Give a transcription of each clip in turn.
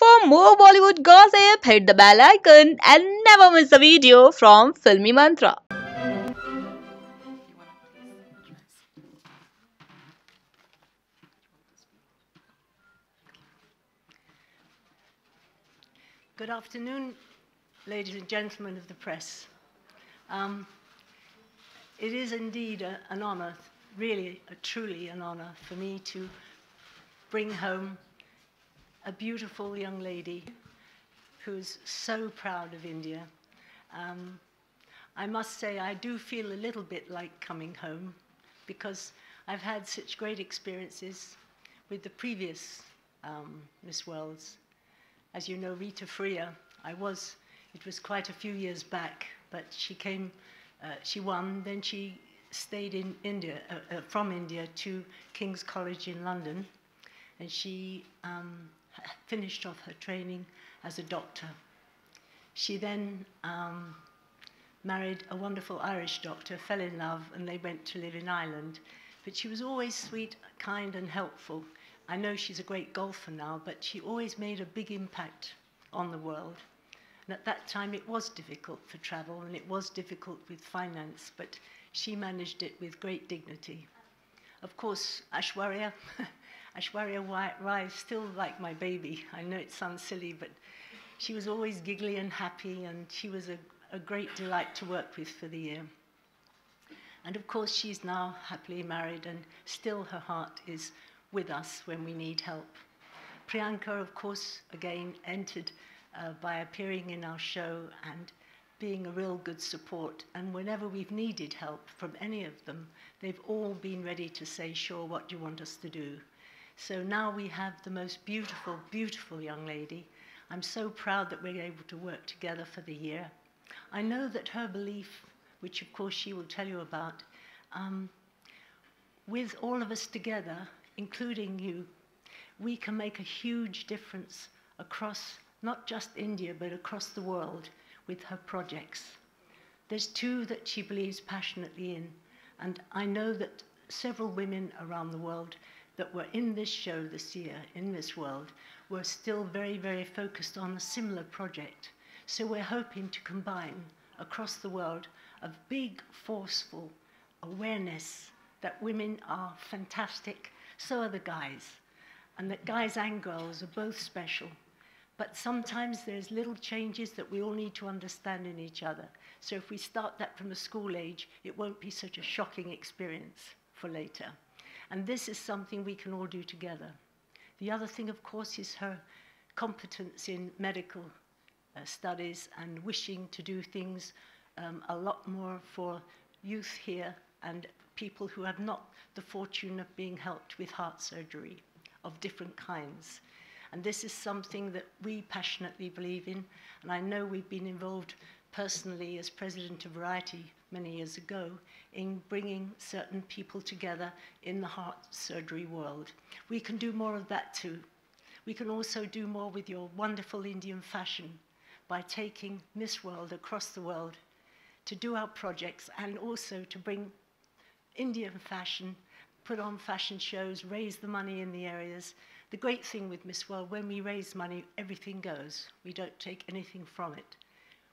For more Bollywood gossip, hit the bell icon and never miss a video from Filmymantra. Good afternoon, ladies and gentlemen of the press. It is indeed an honor, really, truly an honor for me to bring home a beautiful young lady who's so proud of India. I must say I do feel a little bit like coming home because I've had such great experiences with the previous Miss Worlds. As you know, Rita Freer, it was quite a few years back, but she came, she won, then she stayed in India, from India to King's College in London, and she finished off her training as a doctor. She then married a wonderful Irish doctor, fell in love, and they went to live in Ireland. But she was always sweet, kind, and helpful. I know she's a great golfer now, but she always made a big impact on the world. And at that time, it was difficult for travel, and it was difficult with finance, but she managed it with great dignity. Of course, Aishwarya, Aishwarya Rai is still like my baby. I know it sounds silly, but she was always giggly and happy, and she was a great delight to work with for the year. And of course, she's now happily married, and still her heart is with us when we need help. Priyanka, of course, again, entered by appearing in our show and being a real good support. And whenever we've needed help from any of them, they've all been ready to say, sure, what do you want us to do? So now we have the most beautiful, beautiful young lady. I'm so proud that we're able to work together for the year. I know that her belief, which of course she will tell you about, with all of us together, including you, we can make a huge difference across not just India, but across the world with her projects. There's two that she believes passionately in, and I know that several women around the world that were in this show this year, in this world, were still very, very focused on a similar project. So we're hoping to combine across the world a big, forceful awareness that women are fantastic, so are the guys, and that guys and girls are both special. But sometimes there's little changes that we all need to understand in each other. So if we start that from a school age, it won't be such a shocking experience for later. And this is something we can all do together. The other thing, of course, is her competence in medical studies and wishing to do things a lot more for youth here and people who have not the fortune of being helped with heart surgery of different kinds. And this is something that we passionately believe in, and I know we've been involved personally as president of Variety many years ago in bringing certain people together in the heart surgery world. We can do more of that too. We can also do more with your wonderful Indian fashion by taking Miss World across the world to do our projects and also to bring Indian fashion, put on fashion shows, raise the money in the areas. The great thing with Miss World, when we raise money, everything goes. We don't take anything from it.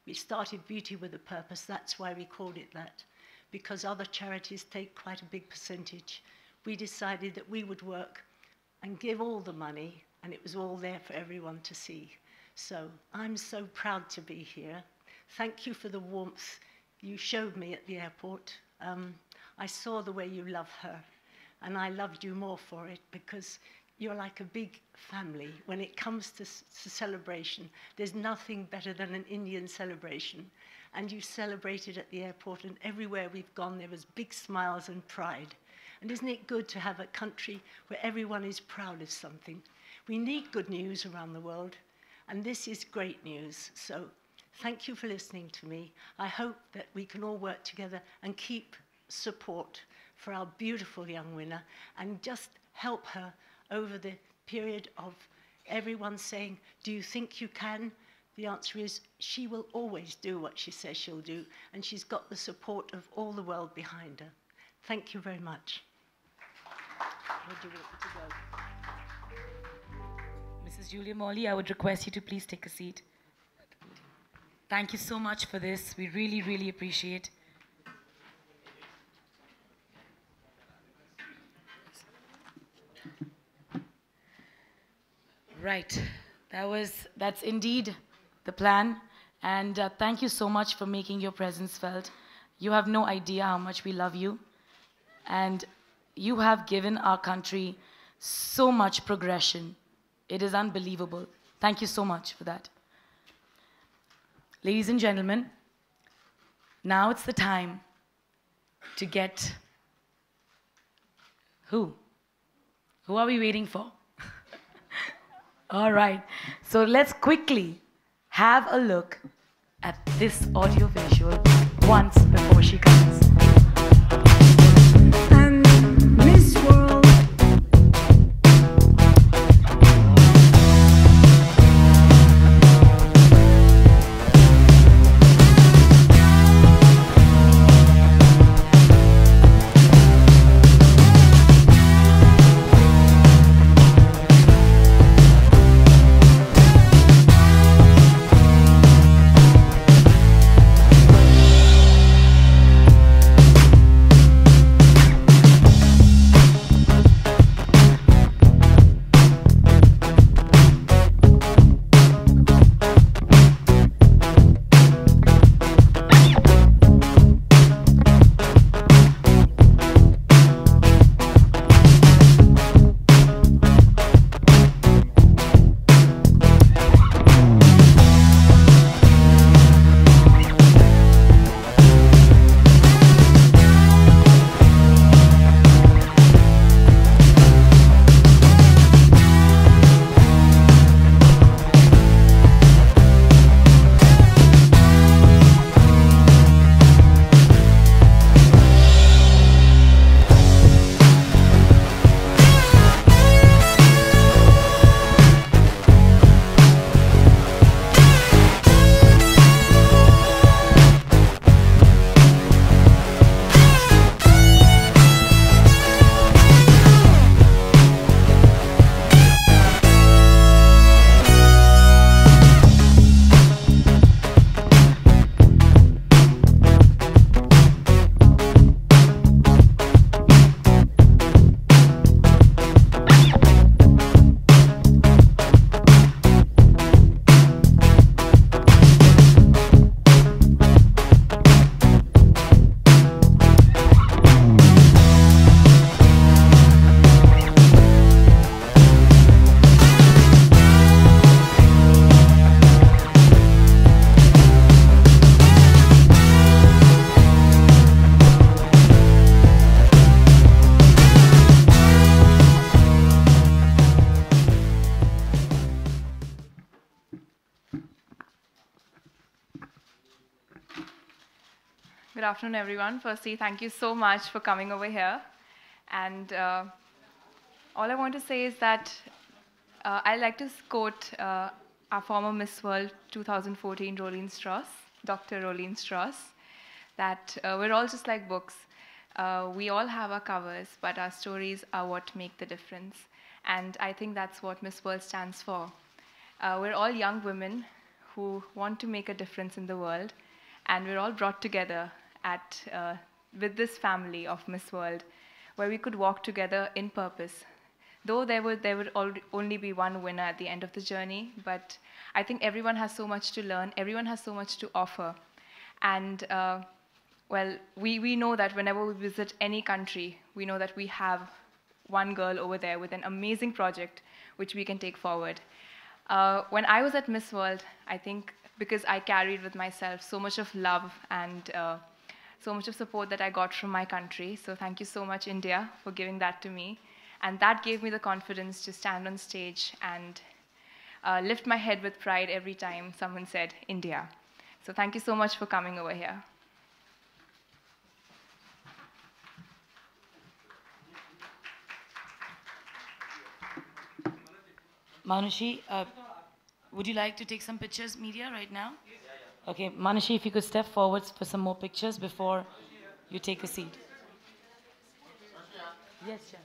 We started Beauty with a Purpose, that's why we called it that, because other charities take quite a big percentage. We decided that we would work and give all the money, and it was all there for everyone to see. So I'm so proud to be here. Thank you for the warmth you showed me at the airport. I saw the way you love her, and I loved you more for it because you're like a big family. When it comes to celebration, there's nothing better than an Indian celebration. And you celebrated at the airport, and everywhere we've gone, there was big smiles and pride. And isn't it good to have a country where everyone is proud of something? We need good news around the world, and this is great news. So thank you for listening to me. I hope that we can all work together and keep support for our beautiful young winner and just help her over the period of everyone saying, do you think you can? The answer is she will always do what she says she'll do, and she's got the support of all the world behind her. Thank you very much. Where do you want me to go? Mrs. Julia Morley, I would request you to please take a seat. Thank you so much for this. We really, really appreciate. Right. That's indeed the plan. And thank you so much for making your presence felt. You have no idea how much we love you. And you have given our country so much progression. It is unbelievable. Thank you so much for that. Ladies and gentlemen, now it's the time to get... Who? Who are we waiting for? All right. So let's quickly have a look at this audio visual once before she comes. And Miss World. Good afternoon, everyone. Firstly, thank you so much for coming over here. And all I want to say is that I'd like to quote our former Miss World 2014, Rolene Strauss, Dr. Rolene Strauss, that we're all just like books. We all have our covers, but our stories are what make the difference. And I think that's what Miss World stands for. We're all young women who want to make a difference in the world, and we're all brought together with this family of Miss World, where we could walk together in purpose. Though there would only be one winner at the end of the journey, but I think everyone has so much to learn, everyone has so much to offer. And well, we know that whenever we visit any country, we know that we have one girl over there with an amazing project which we can take forward. When I was at Miss World, I think because I carried with myself so much of love and so much of support that I got from my country. So thank you so much, India, for giving that to me. And that gave me the confidence to stand on stage and lift my head with pride every time someone said India. So thank you so much for coming over here. Manushi, would you like to take some pictures, media, right now? Okay, Manushi, if you could step forward for some more pictures before you take a seat. Yes, sir.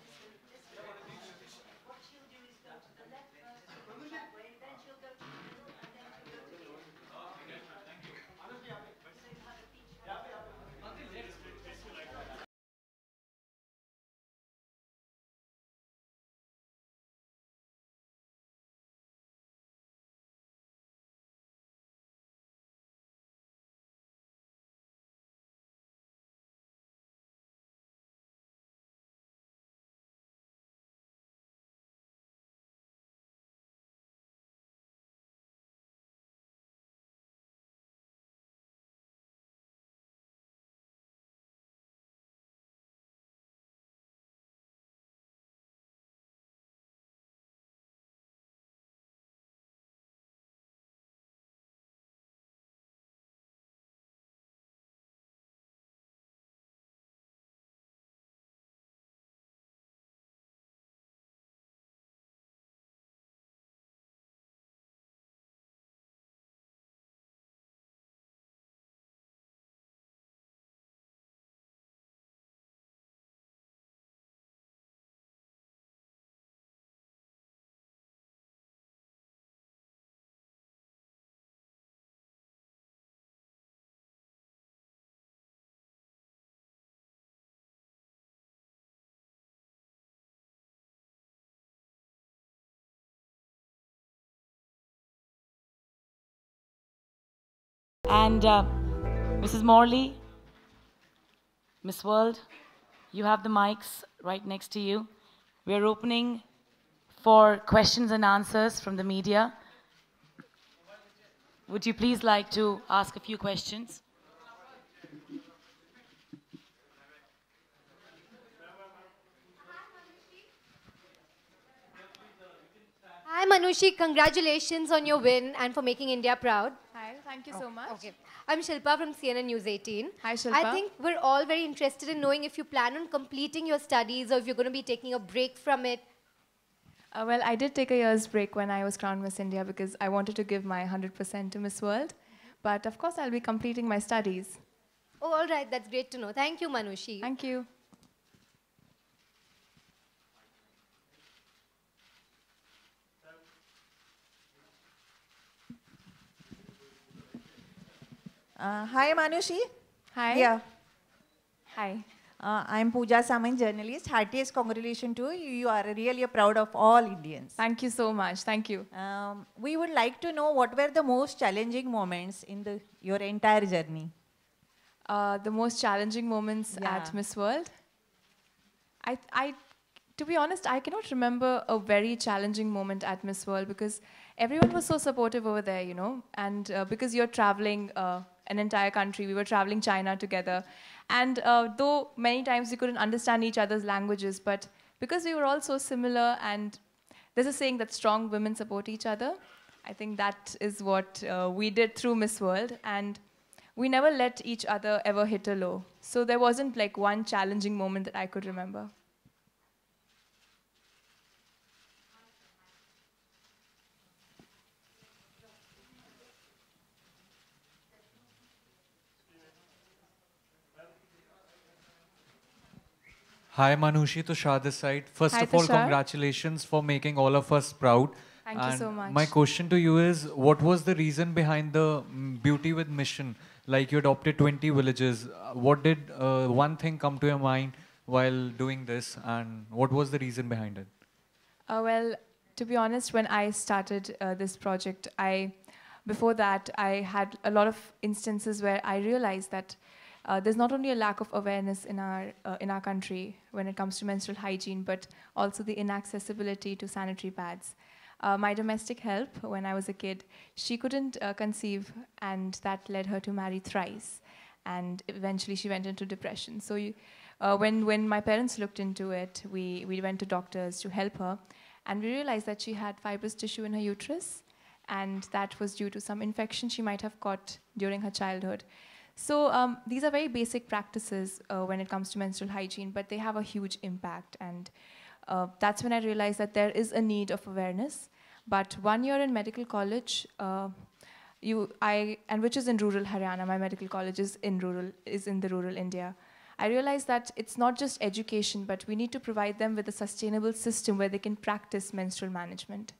And Mrs. Morley, Miss World, you have the mics right next to you. We're opening for questions and answers from the media. Would you please like to ask a few questions? Hi Manushi, congratulations on your win and for making India proud. Hi, thank you so much. Okay. I'm Shilpa from CNN News 18. Hi, Shilpa. I think we're all very interested in knowing if you plan on completing your studies or if you're going to be taking a break from it. Well, I did take a year's break when I was crowned Miss India because I wanted to give my 100% to Miss World. But of course, I'll be completing my studies. Oh, all right. That's great to know. Thank you, Manushi. Thank you. Hi Manushi. Hi. Yeah. Hi. I'm Pooja Saman, journalist. Heartiest congratulations to you. You are really proud of all Indians. Thank you so much. Thank you. We would like to know what were the most challenging moments in your entire journey. The most challenging moments at Miss World? To be honest, I cannot remember a very challenging moment at Miss World because everyone was so supportive over there, you know. And because you're traveling an entire country, we were traveling China together. And though many times we couldn't understand each other's languages, but because we were all so similar, and there's a saying that strong women support each other. I think that is what we did through Miss World. And we never let each other ever hit a low. So there wasn't like one challenging moment that I could remember. Hi Manushi, Tushar this side. First Hi, of all, Tushar. congratulations for making all of us proud. Thank you so much. My question to you is, what was the reason behind the Beauty with Mission? Like you adopted 20 villages. What did one thing come to your mind while doing this, and what was the reason behind it? Well, to be honest, when I started this project, before that, I had a lot of instances where I realized that there's not only a lack of awareness in our country when it comes to menstrual hygiene, but also the inaccessibility to sanitary pads. My domestic help, when I was a kid, she couldn't conceive, and that led her to marry thrice. And eventually she went into depression. So when my parents looked into it, we went to doctors to help her, and we realized that she had fibrous tissue in her uterus, and that was due to some infection she might have caught during her childhood. So these are very basic practices when it comes to menstrual hygiene, but they have a huge impact. And that's when I realized that there is a need of awareness. But 1 year in medical college, which is in rural Haryana, my medical college is in the rural India. I realized that it's not just education, but we need to provide them with a sustainable system where they can practice menstrual management.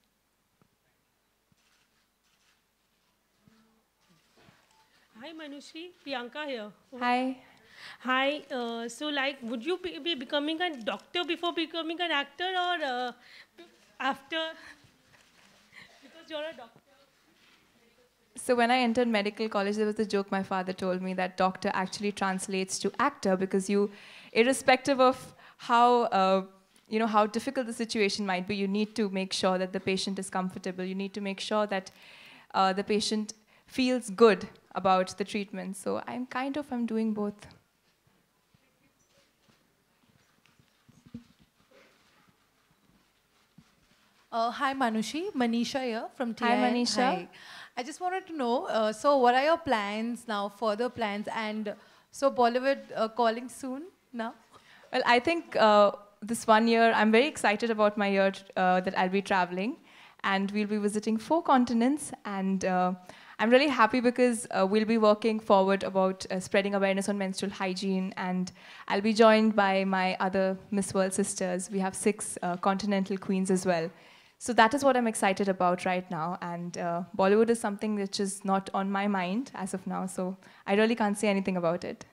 Hi Manushi, Priyanka here. Hi. Hi, so like, would you be becoming a doctor before becoming an actor, or after? Because you're a doctor. So when I entered medical college, there was a joke my father told me that doctor actually translates to actor, because you, irrespective of how how difficult the situation might be, you need to make sure that the patient is comfortable. You need to make sure that the patient feels good about the treatment. So I'm doing both. Hi Manushi, Manisha here from TI. Hi, Manisha. Hi. I just wanted to know, so what are your plans now, further plans, and so Bollywood calling soon now? Well, I think this 1 year, I'm very excited about my year that I'll be traveling, and we'll be visiting 4 continents, and I'm really happy because we'll be working forward about spreading awareness on menstrual hygiene, and I'll be joined by my other Miss World sisters. We have 6 continental queens as well. So that is what I'm excited about right now, and Bollywood is something which is not on my mind as of now, so I really can't say anything about it.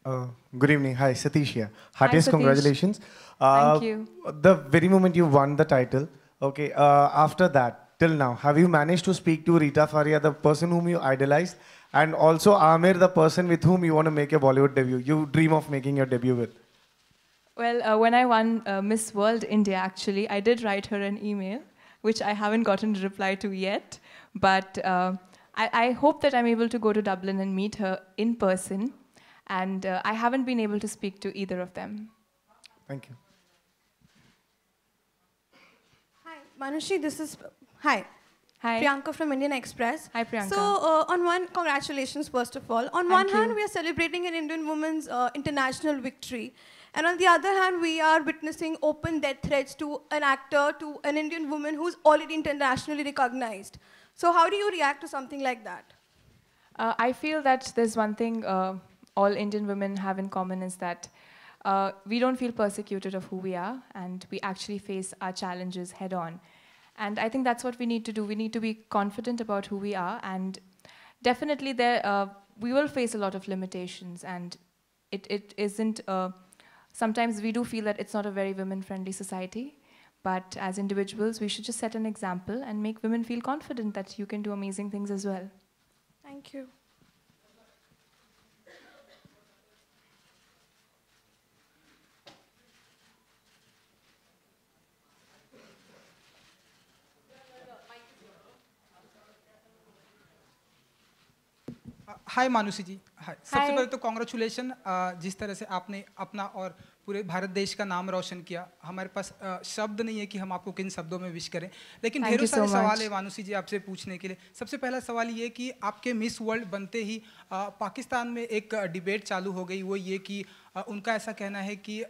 Good evening. Hi, Satish here. Heartiest Satish. congratulations. Thank you. The very moment you won the title, okay, after that, till now, have you managed to speak to Rita Faria, the person whom you idolize, and also Amir, the person with whom you want to make your Bollywood debut, you dream of making your debut with? Well, when I won Miss World India, actually, I did write her an email, which I haven't gotten a reply to yet. But I hope that I'm able to go to Dublin and meet her in person. And I haven't been able to speak to either of them. Thank you. Hi, Manushi, this is... Hi. Hi. Priyanka from Indian Express. Hi, Priyanka. So, congratulations, first of all. On one hand, we are celebrating an Indian woman's international victory. And on the other hand, we are witnessing open death threats to an actor, to an Indian woman who's already internationally recognized. So how do you react to something like that? I feel that there's one thing all Indian women have in common is that we don't feel persecuted of who we are, and we actually face our challenges head on. And I think that's what we need to do. We need to be confident about who we are, and definitely we will face a lot of limitations, and it isn't... sometimes we do feel that it's not a very women-friendly society, but as individuals, we should just set an example and make women feel confident that you can do amazing things as well. Thank you. हाय मानुषी जी। हाय, सबसे पहले तो congratulation, जिस तरह से आपने अपना और पूरे भारत देश का नाम रोशन किया। हमारे पास शब्द नहीं है कि हम आपको किन शब्दों में विश करें, लेकिन ढेरों सारे सवाल है मानुषी जी आपसे पूछने के लिए। सबसे पहला सवाल ये कि आपके मिस वर्ल्ड बनते ही पाकिस्तान में एक डिबेट चालू हो गई। वो ये कि उनका ऐसा कहना है कि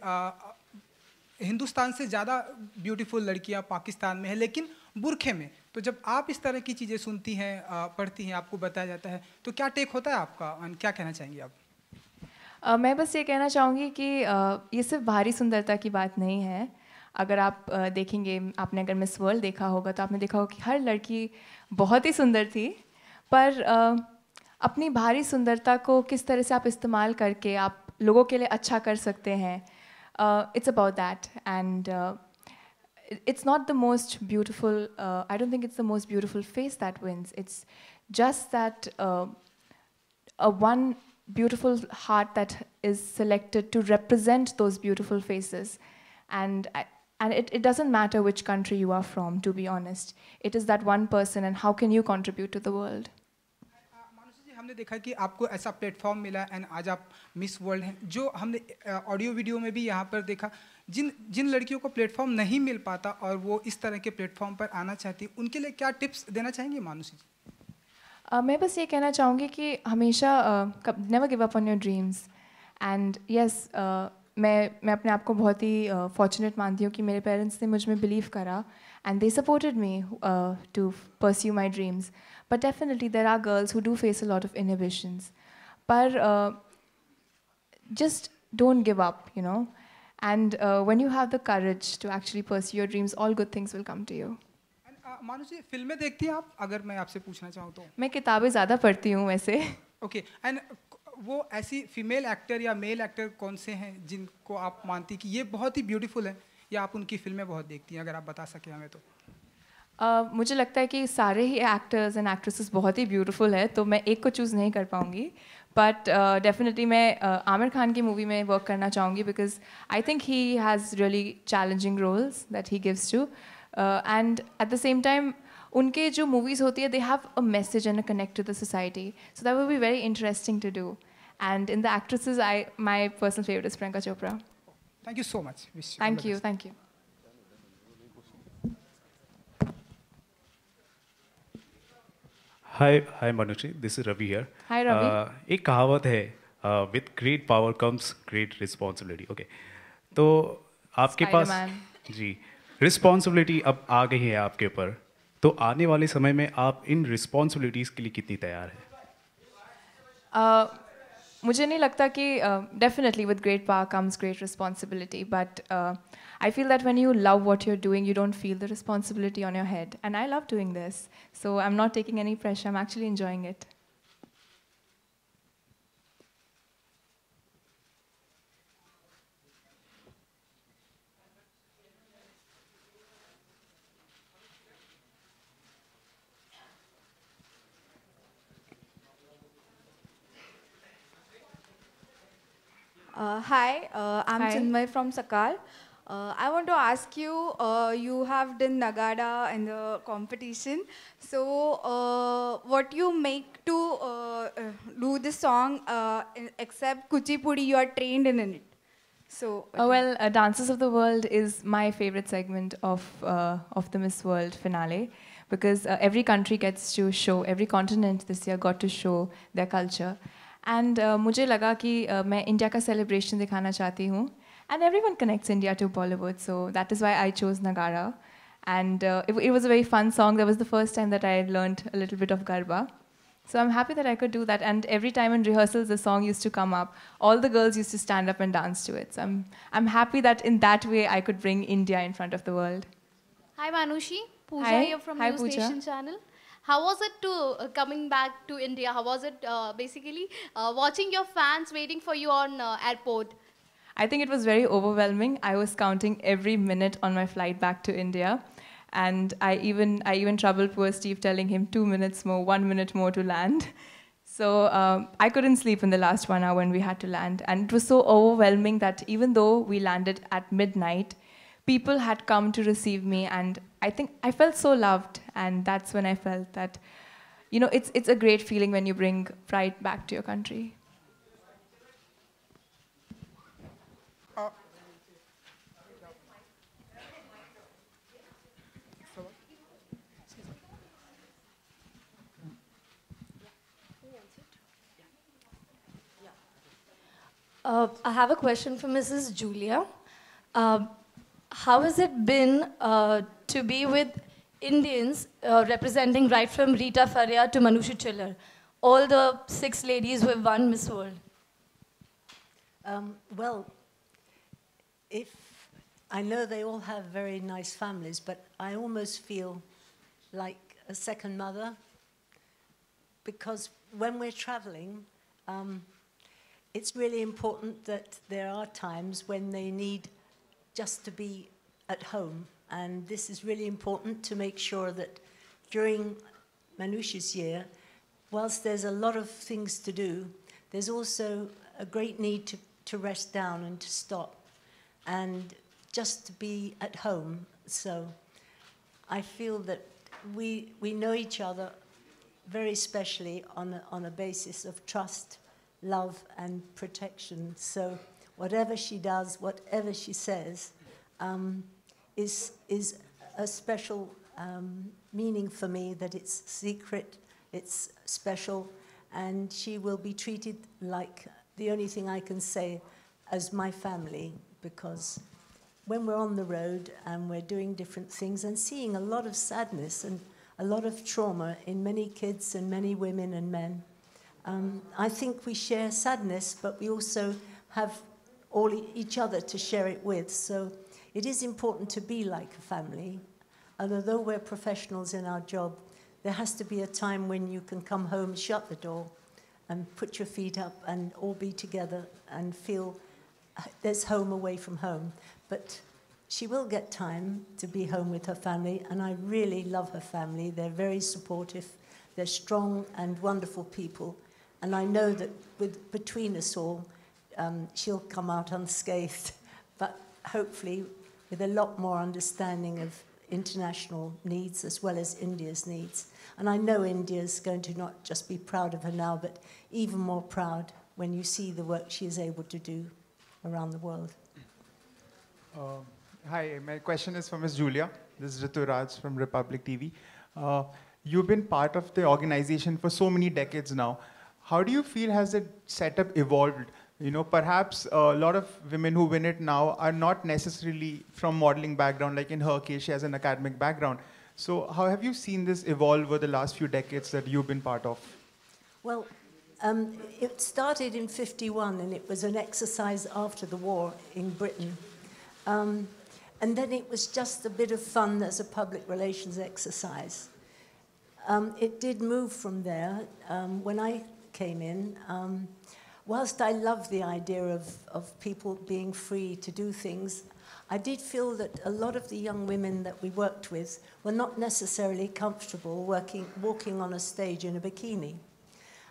हिंदुस्तान से ज़्यादा ब्यूटीफुल लड़कियां पाकिस्तान में है, लेकिन बुरखे में। तो जब आप इस तरह की चीज़ें सुनती हैं, पढ़ती हैं, आपको बताया जाता है, तो क्या टेक होता है आपका, क्या कहना चाहेंगी आप? मैं बस ये कहना चाहूँगी कि ये सिर्फ बाहरी सुंदरता की बात नहीं है। अगर आप देखेंगे, आपने अगर मिस वर्ल्ड देखा होगा तो आपने देखा होगा कि हर लड़की बहुत ही सुंदर थी, पर अपनी बाहरी सुंदरता को किस तरह से आप इस्तेमाल करके आप लोगों के लिए अच्छा कर सकते हैं, it's about that. And it's not the most beautiful, I don't think it's the most beautiful face that wins. It's just that one beautiful heart that is selected to represent those beautiful faces. And it doesn't matter which country you are from, to be honest. It is that one person, and how can you contribute to the world? हमने देखा कि आपको ऐसा platform मिला and आज आप miss world हैं। जो हमने ऑडियो वीडियो में भी यहाँ पर देखा, जिन लड़कियों को प्लेटफॉर्म नहीं मिल पाता और वो इस तरह के प्लेटफॉर्म पर आना चाहती, उनके लिए क्या टिप्स देना चाहेंगे मानुषी जी? मैं बस ये कहना चाहूँगी कि हमेशा never give up on your dreams. And yes, मैं अपने आप को बहुत ही फॉर्चुनेट मानती हूँ कि मेरे पेरेंट्स ने मुझ में बिलीव करा and they supported me to pursue my dreams. But definitely there are girls who do face a lot of inhibitions. But just don't give up, you know. And when you have the courage to actually pursue your dreams, all good things will come to you. मानुषी, फिल्में देखती हैं आप? अगर मैं आपसे पूछना चाहूँ तो। मैं किताबें ज़्यादा पढ़ती हूँ वैसे। Okay, and वो ऐसी फीमेल एक्टर या मेल एक्टर कौन से हैं जिनको आप मानती कि ये बहुत ही ब्यूटीफुल है, या आप उनकी फिल्में बहुत देखती हैं? अगर आप बता सकें हमें तो। मुझे लगता है कि सारे ही एक्टर्स एंड एक्ट्रेसेस बहुत ही ब्यूटीफुल है, तो मैं एक को चूज़ नहीं कर पाऊँगी। बट डेफिनेटली मैं आमिर खान की मूवी में वर्क करना चाहूँगी, because I think he has really challenging roles that he gives to, and at the same time उनके जो मूवीज़ होती है, they have a message and a connect to the society, so that will be very interesting to do. And in the actresses, my personal favourite is Priyanka Chopra. Thank you so much. Thank you. Thank you. Hi Manushi. This is Ravi here. Hi Ravi. एक कहावत है, with great power comes great responsibility. Okay. तो आपके पास जी responsibility अब आ गई है आपके ऊपर, तो आने वाले समय में आप इन रिस्पॉन्सिबिलिटीज़ के लिए कितनी तैयार हैं? मुझे नहीं लगता कि definitely with great power comes great responsibility, but I feel that when you love what you are doing, you don't feel the responsibility on your head, and I love doing this, so I am not taking any pressure, I am actually enjoying it. Hi, I'm Hi. Chinmay from Sakal. I want to ask you, you have done Nagada in the competition. So, what you make to do this song, except Kuchipudi, you are trained in it. So, Well, Dances of the World is my favorite segment of the Miss World finale because every country gets to show, every continent this year got to show their culture. And मुझे लगा कि मैं India का celebration दिखाना चाहती हूँ. And everyone connects India to Bollywood, so that is why I chose Nagara. And it was a very fun song. That was the first time that I learned a little bit of Garba. So I'm happy that I could do that. And every time in rehearsals, the song used to come up. All the girls used to stand up and dance to it. So I'm happy that in that way I could bring India in front of the world. Hi Manushi, Pooja Hi. here from Hi, News Pooja. Nation channel. How was it to coming back to India? How was it basically watching your fans waiting for you on airport? I think it was very overwhelming. I was counting every minute on my flight back to India. And I even troubled poor Steve telling him 2 minutes more, 1 minute more to land. So I couldn't sleep in the last 1 hour when we had to land. And it was so overwhelming that even though we landed at midnight, people had come to receive me. And I think I felt so loved. And that's when I felt that, you know, it's a great feeling when you bring pride back to your country. I have a question for Mrs. Julia. How has it been to be with Indians representing right from Rita Faria to Manushi Chhillar, all the 6 ladies who have won Miss World? Well, I know they all have very nice families, but I almost feel like a second mother because when we're traveling, it's really important that there are times when they need just to be at home. And this is really important to make sure that during Manushi's year, whilst there's a lot of things to do, there's also a great need to rest down and to stop and just to be at home. So I feel that we know each other very specially on a basis of trust, love and protection. So whatever she does, whatever she says, is a special meaning for me, that it's secret, it's special, and she will be treated like the only thing I can say as my family, because when we're on the road and we're doing different things and seeing a lot of sadness and a lot of trauma in many kids and many women and men, I think we share sadness, but we also have each other to share it with. So it is important to be like a family. And although we're professionals in our job, there has to be a time when you can come home, shut the door, and put your feet up and all be together and feel there's home away from home. But she will get time to be home with her family, and I really love her family. They're very supportive. They're strong and wonderful people. And I know that between us all, she'll come out unscathed, but hopefully with a lot more understanding of international needs as well as India's needs. And I know India's going to not just be proud of her now, but even more proud when you see the work she is able to do around the world. Hi, my question is for Ms. Julia. This is Ritu Raj from Republic TV. You've been part of the organization for so many decades now. How do you feel has the setup evolved? You know, perhaps a lot of women who win it now are not necessarily from modeling background, like in her case, she has an academic background. So how have you seen this evolve over the last few decades that you've been part of? Well, it started in '51, and it was an exercise after the war in Britain. And then it was just a bit of fun as a public relations exercise. It did move from there. When I came in, whilst I love the idea of people being free to do things, I did feel that a lot of the young women that we worked with were not necessarily comfortable walking on a stage in a bikini.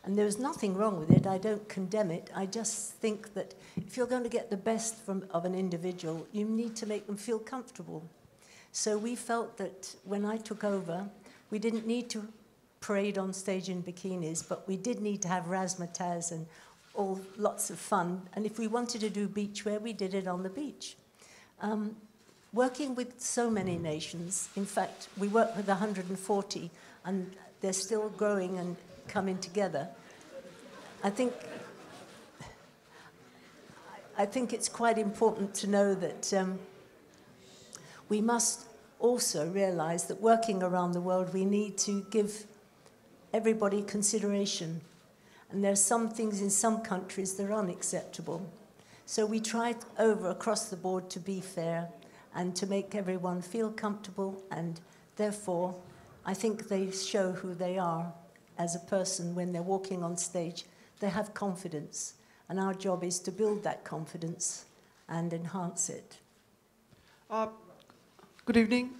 And there was nothing wrong with it. I don't condemn it. I just think that if you're going to get the best of an individual, you need to make them feel comfortable. So we felt that when I took over, we didn't need to parade on stage in bikinis, but we did need to have razzmatazz and lots of fun. And if we wanted to do beachwear, we did it on the beach. Working with so many nations, in fact, we work with 140, and they're still growing and coming together. I think it's quite important to know that we must also realize that working around the world, we need to give everybody consideration. And there are some things in some countries that are unacceptable. So we try across the board to be fair and to make everyone feel comfortable, and therefore I think they show who they are as a person when they're walking on stage. They have confidence, and our job is to build that confidence and enhance it. Good evening.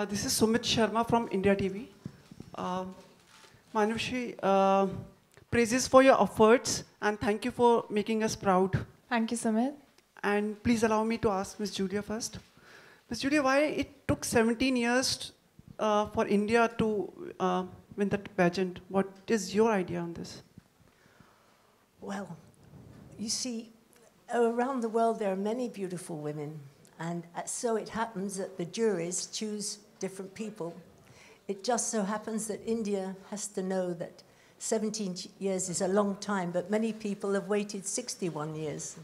This is Sumit Sharma from India TV. Manushi, praises for your efforts, and thank you for making us proud. Thank you, Sumit. And please allow me to ask Ms. Julia first. Ms. Julia, why it took 17 years for India to win that pageant? What is your idea on this? Well, you see, around the world there are many beautiful women, and so it happens that the juries choose different people. It just so happens that India has to know that 17 years is a long time, but many people have waited 61 years.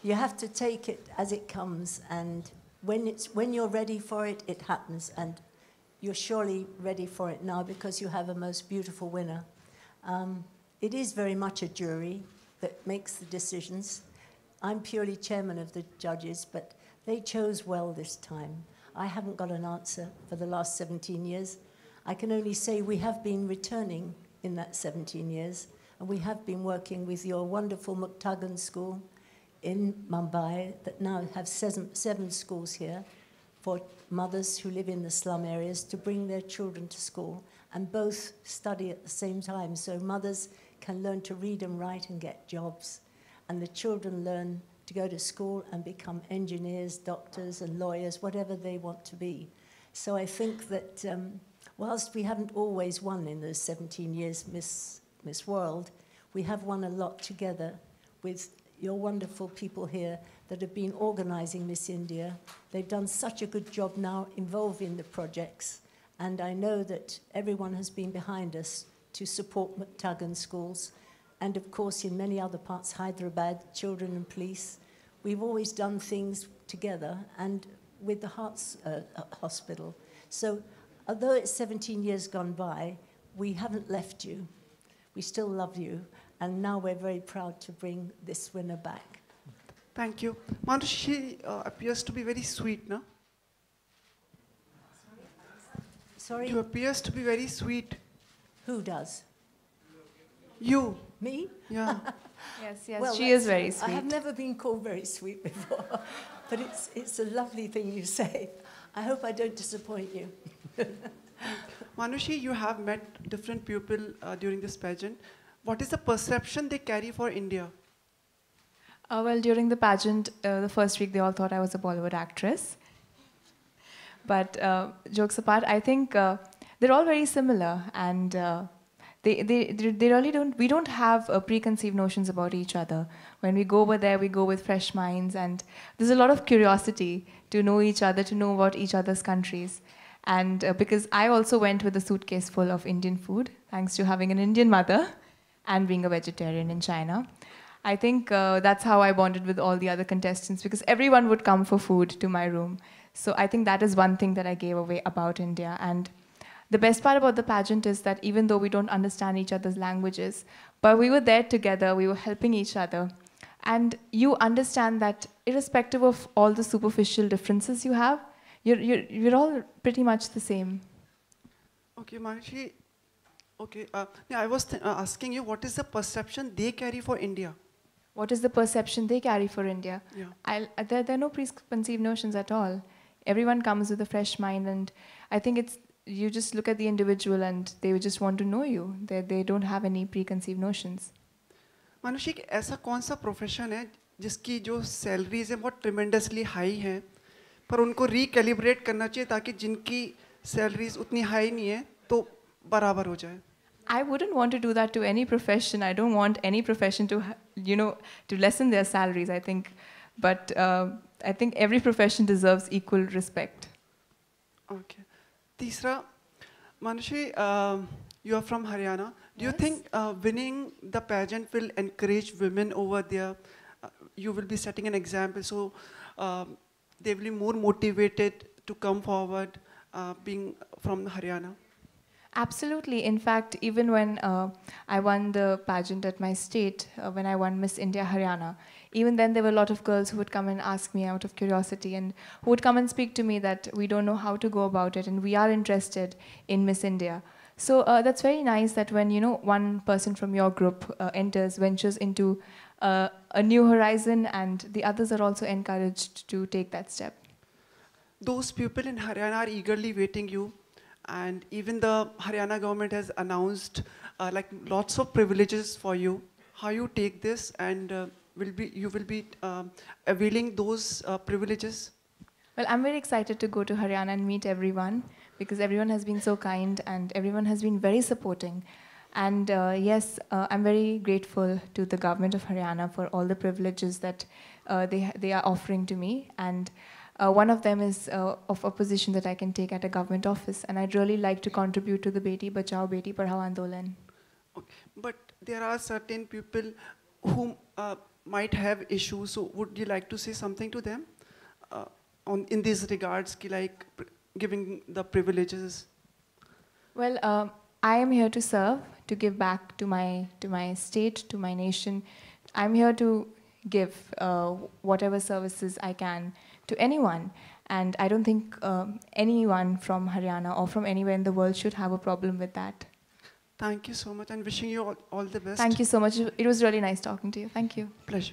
You have to take it as it comes, and when you're ready for it, it happens, and you're surely ready for it now because you have a most beautiful winner. It is very much a jury that makes the decisions. I'm purely chairman of the judges, but they chose well this time. I haven't got an answer for the last 17 years. I can only say we have been returning in that 17 years, and we have been working with your wonderful Muktagan school in Mumbai that now have seven schools here for mothers who live in the slum areas to bring their children to school, and both study at the same time, so mothers can learn to read and write and get jobs, and the children learn to go to school and become engineers, doctors and lawyers, whatever they want to be. So I think that whilst we haven't always won in those 17 years Miss World, we have won a lot together with your wonderful people here that have been organizing Miss India. They've done such a good job now involving the projects, and I know that everyone has been behind us to support Muktagan schools, and of course in many other parts, Hyderabad, Children and Police. We've always done things together, and with the Hearts Hospital. So although it's 17 years gone by, we haven't left you. We still love you, and now we're very proud to bring this winner back. Thank you. Manushi appears to be very sweet, no? Sorry? You appears to be very sweet. Who does? You. Me? Yeah. Yes, well, she is very sweet. I have never been called very sweet before, but it's a lovely thing you say. I hope I don't disappoint you. Manushi, you have met different people during this pageant. What is the perception they carry for India? Well, during the pageant, the first week, they all thought I was a Bollywood actress. But jokes apart, I think they're all very similar, and they really don't. We don't have preconceived notions about each other. When we go over there, we go with fresh minds, and there's a lot of curiosity to know each other, to know about each other's countries. And because I also went with a suitcase full of Indian food, thanks to having an Indian mother and being a vegetarian in China. I think that's how I bonded with all the other contestants, because everyone would come for food to my room. So I think that is one thing that I gave away about India. And the best part about the pageant is that even though we don't understand each other's languages, but we were there together, we were helping each other. And you understand that irrespective of all the superficial differences you have, you're all pretty much the same. Okay, Manushi. Okay, I was asking you, what is the perception they carry for India? What is the perception they carry for India? Yeah. There are no preconceived notions at all. Everyone comes with a fresh mind, and I think it's you just look at the individual and they would just want to know you. They don't have any preconceived notions. मानुषी, ऐसा कौन सा profession है जिसकी जो salaries है बहुत tremendously high हैं, पर उनको रिकैलिब्रेट करना चाहिए ताकि जिनकी सैलरीज उतनी हाई नहीं है तो बराबर हो जाए? I wouldn't want to do that to any profession. I don't want any profession to, to lessen their salaries, I think. But I think every profession deserves equal respect. Okay. तीसरा, Manushi, you are from Haryana. Do you think winning the pageant will encourage women over there? You will be setting an example, so they will be more motivated to come forward, being from Haryana. Absolutely. In fact, even when I won the pageant at my state, when I won Miss India Haryana, even then there were a lot of girls who would come and ask me out of curiosity and who would come and speak to me that we don't know how to go about it and we are interested in Miss India. So that's very nice that when, one person from your group ventures into a new horizon, and the others are also encouraged to take that step. Those people in Haryana are eagerly waiting you. And even the Haryana government has announced like lots of privileges for you. How you take this, and you will be availing those privileges? Well, I'm very excited to go to Haryana and meet everyone, because everyone has been so kind and everyone has been very supporting. And yes, I'm very grateful to the government of Haryana for all the privileges that they are offering to me. And one of them is of a position that I can take at a government office, and I'd really like to contribute to the Beti Bachao, Beti Padhao Andolan. Okay. But there are certain people who might have issues, so would you like to say something to them in these regards, like giving the privileges? Well, I am here to serve, to give back to my state, to my nation. I'm here to give whatever services I can to anyone. And I don't think anyone from Haryana or from anywhere in the world should have a problem with that. Thank you so much, and wishing you all the best. Thank you so much. It was really nice talking to you. Thank you. Pleasure.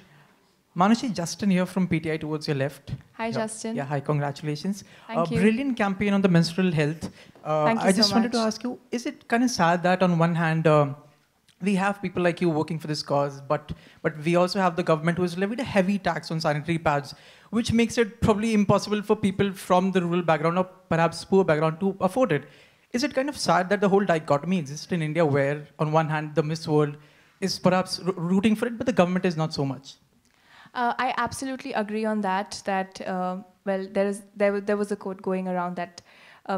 Manushi, Justin here from PTI towards your left. Hi, Justin. Yeah, hi, congratulations. Thank you. Brilliant campaign on the menstrual health. Thank you I just so wanted to much. ask you, is it kind of sad that on one hand, we have people like you working for this cause, but we also have the government who has levied a heavy tax on sanitary pads, which makes it probably impossible for people from the rural background or perhaps poor background to afford it. Is it kind of sad that the whole dichotomy exists in India where on one hand the Miss World is perhaps rooting for it, but the government is not so much? I absolutely agree on that, well, there was a quote going around that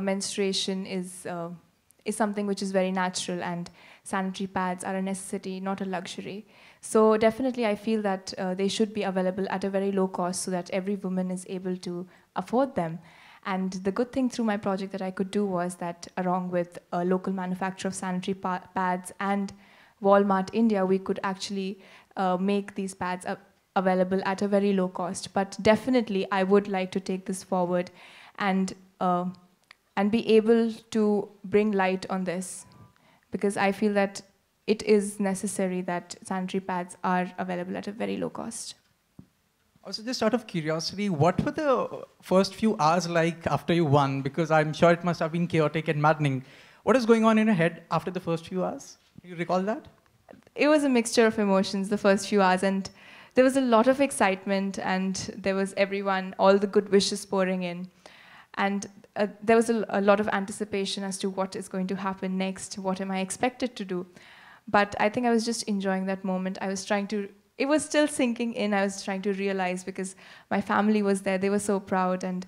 menstruation is something which is very natural and sanitary pads are a necessity, not a luxury. So definitely I feel that they should be available at a very low cost so that every woman is able to afford them. And the good thing through my project that I could do was that along with a local manufacturer of sanitary pads and Walmart India, we could actually make these pads available at a very low cost. But definitely I would like to take this forward and be able to bring light on this, because I feel that it is necessary that sanitary pads are available at a very low cost. Also, just out of curiosity, what were the first few hours like after you won? Because I'm sure it must have been chaotic and maddening. What is going on in your head after the first few hours? Do you recall that? It was a mixture of emotions the first few hours, and there was a lot of excitement, and there was everyone, all the good wishes pouring in. And there was a lot of anticipation as to what is going to happen next, what am I expected to do. But I think I was just enjoying that moment. It was still sinking in. I was trying to realize, because my family was there. They were so proud, and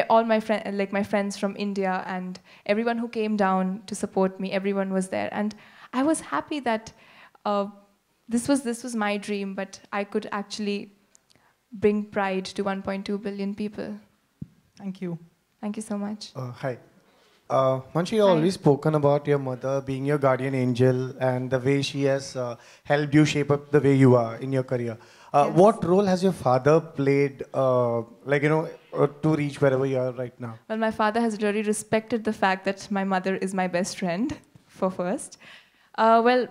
all my friends from India and everyone who came down to support me, everyone was there. And I was happy that this was my dream, but I could actually bring pride to 1.2 billion people. Thank you. Thank you so much. Hi. Manushi, you've always spoken about your mother being your guardian angel and the way she has helped you shape up the way you are in your career. Yes. What role has your father played, to reach wherever you are right now? Well, my father has really respected the fact that my mother is my best friend, for first. Well,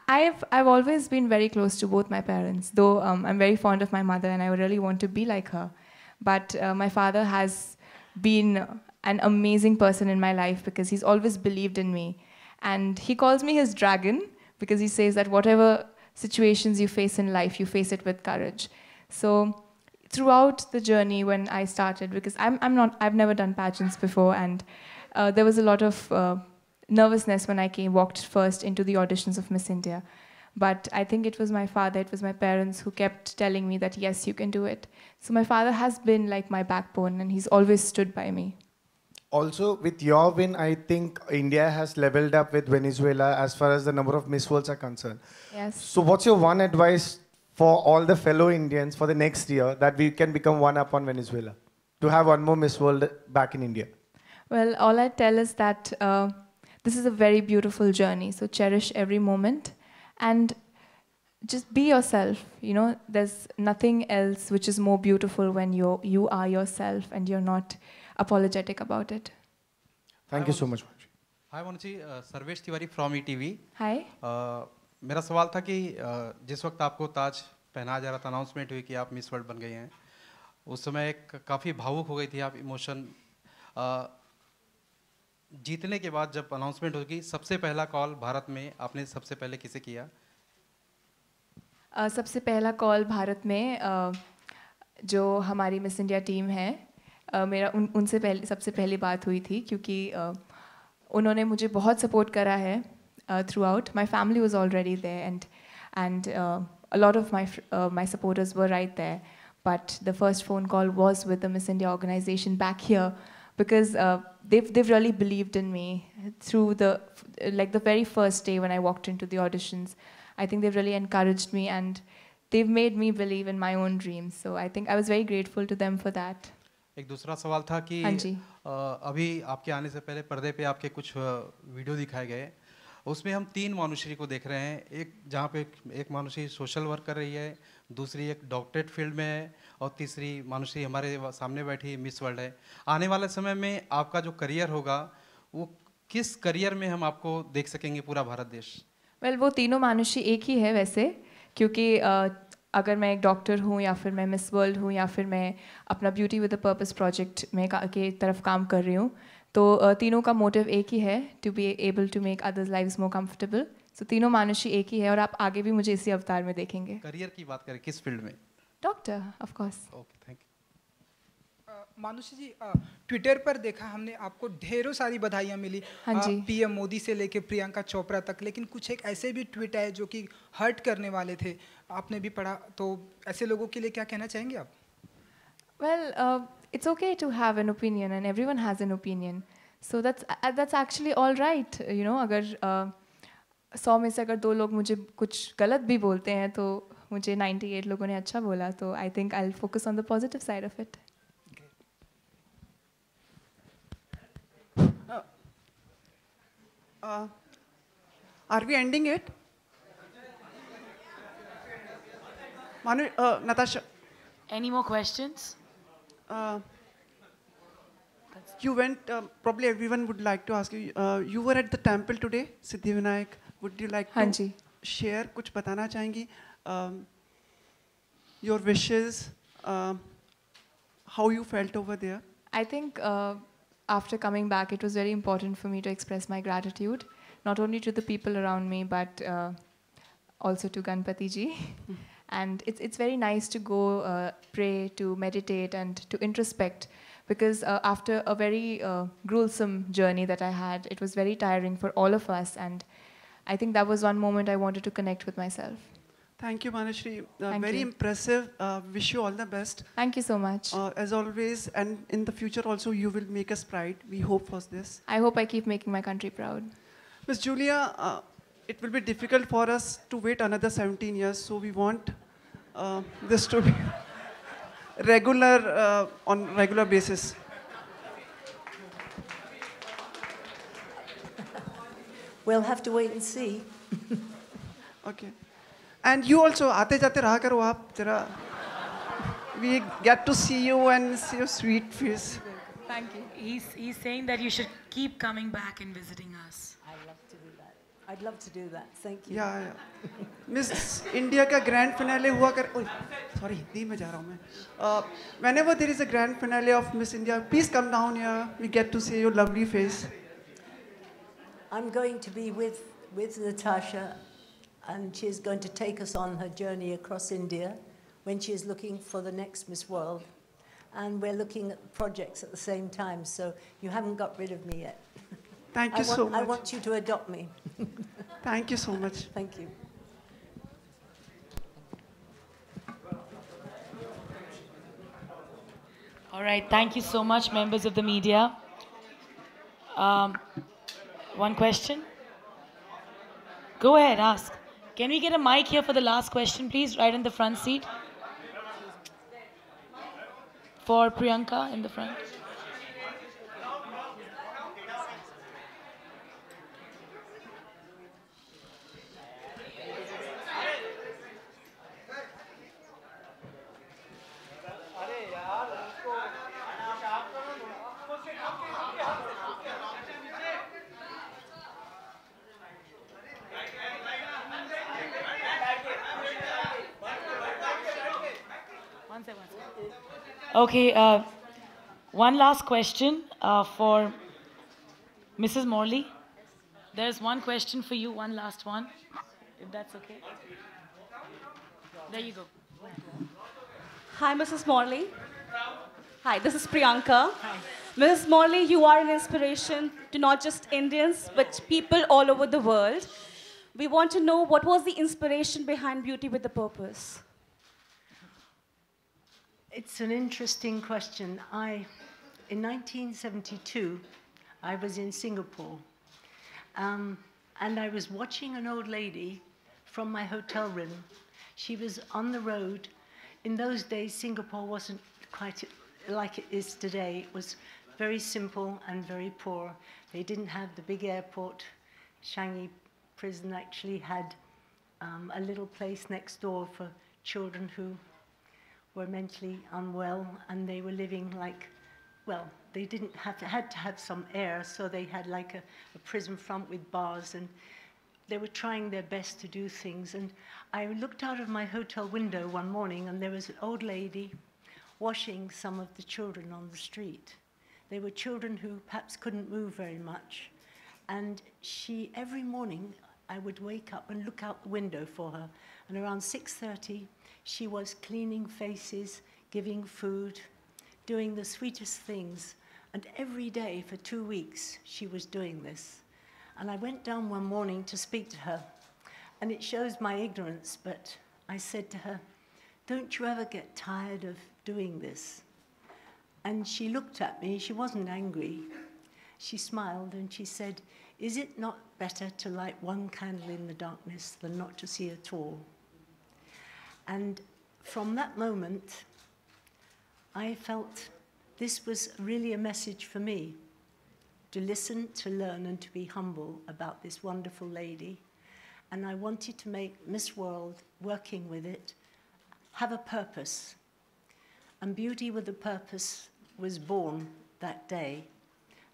I've always been very close to both my parents, though I'm very fond of my mother and I really want to be like her. But my father has been an amazing person in my life because he's always believed in me. And he calls me his dragon because he says that whatever situations you face in life, you face it with courage. So throughout the journey when I started, because I've never done pageants before, and there was a lot of nervousness when I walked first into the auditions of Miss India. But I think it was my father, it was my parents who kept telling me that yes, you can do it. So my father has been like my backbone and he's always stood by me. Also, with your win, I think India has leveled up with Venezuela as far as the number of Miss Worlds are concerned. Yes. So what's your one advice for all the fellow Indians for the next year that we can become one up on Venezuela? To have one more Miss World back in India? Well, all I tell is that this is a very beautiful journey. So cherish every moment and just be yourself. You know, there's nothing else which is more beautiful when you are yourself and you're not apologetic about it. Thank you so much. Hi Manushi, Sarvesh Tiwari from ETV. Hi. मेरा सवाल था कि जिस वक्त आपको ताज पहनाया जा रहा था, अनाउंसमेंट हुई कि आप मिस वर्ल्ड बन गई हैं, उस समय काफ़ी भावुक हो गई थी आप, इमोशन जीतने के बाद जब अनाउंसमेंट होगी, सबसे पहला कॉल भारत में आपने सबसे पहले किसे किया? सबसे पहला कॉल भारत में जो हमारी मिस इंडिया टीम है, मेरा उनसे सबसे पहली बात हुई थी क्योंकि उन्होंने मुझे बहुत सपोर्ट करा है throughout. My family was already there and a lot of my supporters were right there. But the first phone call was with the Miss India organization back here because they've really believed in me through the very first day when I walked into the auditions. I think they've really encouraged me and they've made me believe in my own dreams. So I think I was very grateful to them for that. एक दूसरा सवाल था कि अभी आपके आने से पहले पर्दे पे आपके कुछ वीडियो दिखाए गए, उसमें हम 3 मानुश्री को देख रहे हैं, एक जहाँ पे एक मानुश्री सोशल वर्क कर रही है, दूसरी एक डॉक्टरेट फील्ड में है और तीसरी मानुश्री हमारे सामने बैठी मिस वर्ल्ड है. आने वाले समय में आपका जो करियर होगा वो किस करियर में हम आपको देख सकेंगे पूरा भारत देश? Well, वो तीनों मानुषी एक ही है वैसे, क्योंकि अगर मैं एक डॉक्टर हूँ या फिर मैं मिस वर्ल्ड हूँ या फिर मैं अपना beauty with a purpose project में के तरफ काम कर रही हूँ, तो तीनों का मोटिव एक ही है, to be able to make others lives more comfortable. So तीनों मानुषी एक ही है और आप आगे भी मुझे इसी अवतार में देखेंगे. करियर की बात करें किस फील्ड में? Doctor, of course. Okay, thank you. Manushi ji, Twitter पर देखा हमने आपको ढेरों सारी बधाइयाँ मिली, पीएम मोदी से लेके प्रियंका चोपड़ा तक, लेकिन कुछ एक ऐसे भी ट्वीट आए जो कि हर्ट करने वाले थे, आपने भी पढ़ा, तो ऐसे लोगों के लिए क्या कहना चाहेंगे आप? Well, it's okay to have an opinion and everyone has an opinion. So that's actually all right. You know, अगर 100 में से अगर 2 लोग मुझे कुछ गलत भी बोलते हैं तो मुझे 98 लोगों ने अच्छा बोला, तो I think I'll focus on the positive side of it. Are we ending it? Manu, Natasha. Any more questions? You went, probably everyone would like to ask you, you were at the temple today, Siddhivinayak. Would you like to share, कुछ बताना चाहेंगी? Your wishes, how you felt over there? I think after coming back, it was very important for me to express my gratitude, not only to the people around me, but also to Ganpati ji. And it's very nice to go pray, to meditate, and to introspect, because after a very gruesome journey that I had, it was very tiring for all of us, and I think that was one moment I wanted to connect with myself. Thank you, Manushi. Very impressive. Wish you all the best. Thank you so much. As always, and in the future also, you will make us proud. We hope for this. I hope I keep making my country proud. Ms. Julia, it will be difficult for us to wait another 17 years, so we want this to be regular, on regular basis. We'll have to wait and see. Okay. And you also, aate jate raha karo aap jara. We get to see you and see your sweet face. Thank you. He's saying that you should keep coming back and visiting us. I love to do that. I'd love to do that. Thank you. Yeah, yeah. Miss India का grand finale हुआ कर. Oh, sorry, दी में जा रहा हूँ मैं. Whenever there is a grand finale of Miss India, please come down here. We get to see your lovely face. I'm going to be with Natasha, and she is going to take us on her journey across India when she is looking for the next Miss World. And we're looking at projects at the same time, so you haven't got rid of me yet. Thank you so much. I want you to adopt me. Thank you so much. Thank you. All right, thank you so much, members of the media. One question? Go ahead, ask. Can we get a mic here for the last question, please? Right in the front seat. For Priyanka in the front. Okay, one last question for Mrs. Morley. There's one question for you, one last one, if that's okay. There you go. Hi, Mrs. Morley. Hi, this is Priyanka. Hi. Mrs. Morley, you are an inspiration to not just Indians, but people all over the world. We want to know what was the inspiration behind Beauty with a Purpose? It's an interesting question. In 1972, I was in Singapore, and I was watching an old lady from my hotel room. She was on the road. In those days, Singapore wasn't quite like it is today. It was very simple and very poor. They didn't have the big airport. Changi prison actually had a little place next door for children who were mentally unwell, and they were living like, well, they didn't have to, had to have some air, so they had like a prison front with bars, and they were trying their best to do things. And I looked out of my hotel window one morning, and there was an old lady washing some of the children on the street. They were children who perhaps couldn't move very much. And she, every morning, I would wake up and look out the window for her. And around 6:30, she was cleaning faces, giving food, doing the sweetest things. And every day for 2 weeks, she was doing this. And I went down one morning to speak to her. And it shows my ignorance, but I said to her, "Don't you ever get tired of doing this?" And she looked at me. She wasn't angry. She smiled and she said, "Is it not better to light one candle in the darkness than not to see at all?" And from that moment, I felt this was really a message for me, to listen, to learn, and to be humble about this wonderful lady. And I wanted to make Miss World, working with it, have a purpose. And Beauty with a Purpose was born that day.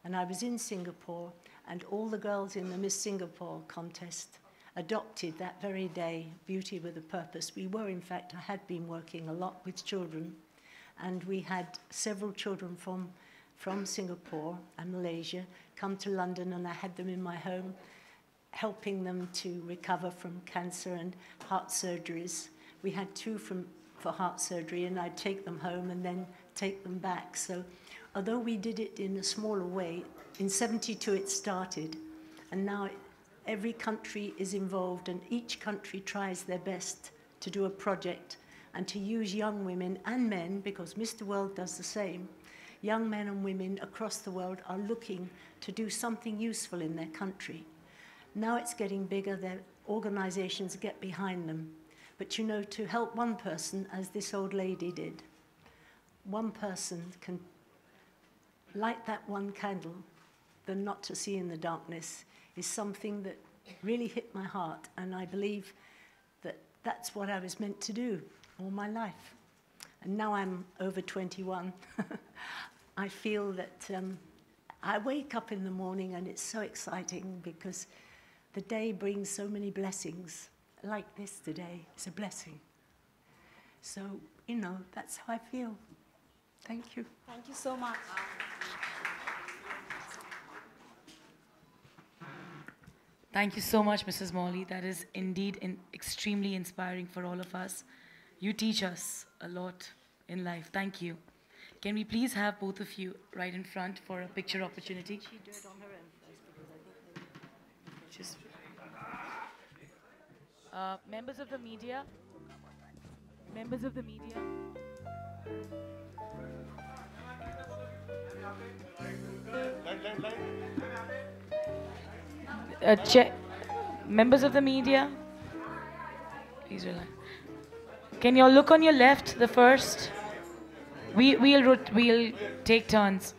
And I was in Singapore, and all the girls in the Miss Singapore contest adopted that very day Beauty with a Purpose. We were, in fact, I had been working a lot with children, and we had several children from Singapore and Malaysia come to London, and I had them in my home, helping them to recover from cancer and heart surgeries. We had 2 for heart surgery, and I'd take them home and then take them back. So although we did it in a smaller way, in 72 it started, and now every country is involved, and each country tries their best to do a project and to use young women and men, because Mr. World does the same. Young men and women across the world are looking to do something useful in their country. Now it's getting bigger, their organizations get behind them. But you know, to help one person, as this old lady did, one person can light that one candle, than not to see in the darkness, is something that really hit my heart. And I believe that that's what I was meant to do all my life. And now I'm over 21. I feel that I wake up in the morning and it's so exciting, because the day brings so many blessings. Like this today, it's a blessing. So, you know, that's how I feel. Thank you. Thank you so much. Thank you so much, Mrs. Morley. That is indeed extremely inspiring for all of us. You teach us a lot in life. Thank you. Can we please have both of you right in front for a picture opportunity? Just, members of the media. Members of the media. Members of the media, please relax. Can you all look on your left, the first? We'll take turns.